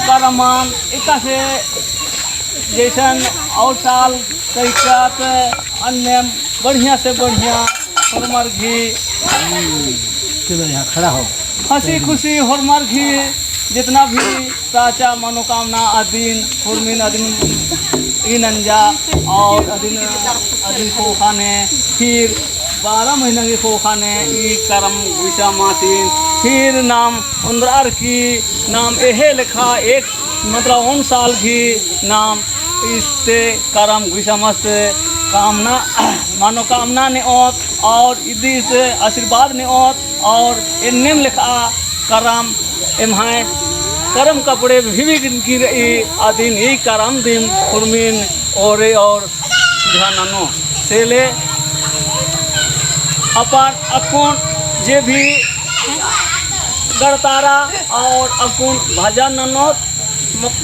करमान एका से जैसन और साल कैकत अन्य बढ़िया से बढ़िया हरमर घी चलो यहाँ खड़ा हो। हंसी खुशी हरमर घी जितना भी साचा मनोकामना अधीन हुरमिन अधीन नंजा और अधीन को खाने फिर 12 महीना की को खाने ई करम गुइसा मासीन फिर नाम उंदरार की नाम एहे लिखा एक मतलब 9 साल की नाम इससे करम गुइसा मस्त कामना मनोकामना ने और इदी से आशीर्वाद ने और इन्नेम लिखा करम एम्हाय करम कपड़े भी की अधीन ही करम दिन हुरमिन और ध्यानो से ले अपन अकुन जे भी गड़तारा और अकुन भजन ननोत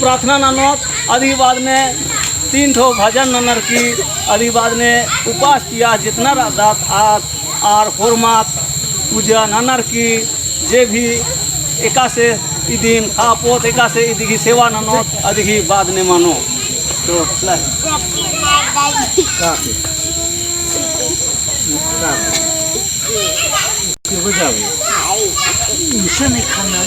प्रार्थना ननोत अधिवाद ने 3 ठो भजन ननर की अधिवाद ने उपास किया जितना रात आर हुरमात पूजा ननर की जे भी एका से दिन खापोत एका से इदी की सेवा ननोत अधिकी बाद ने मानो तो नहीं खाना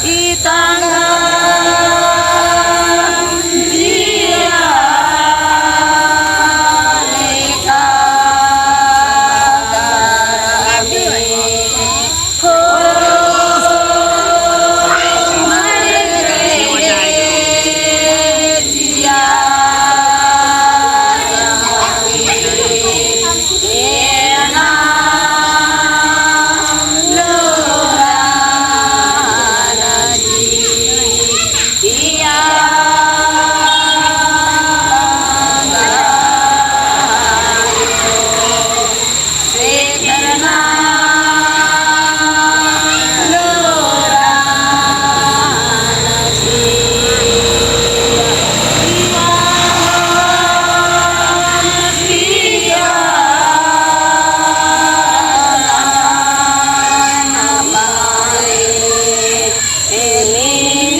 itanga Ini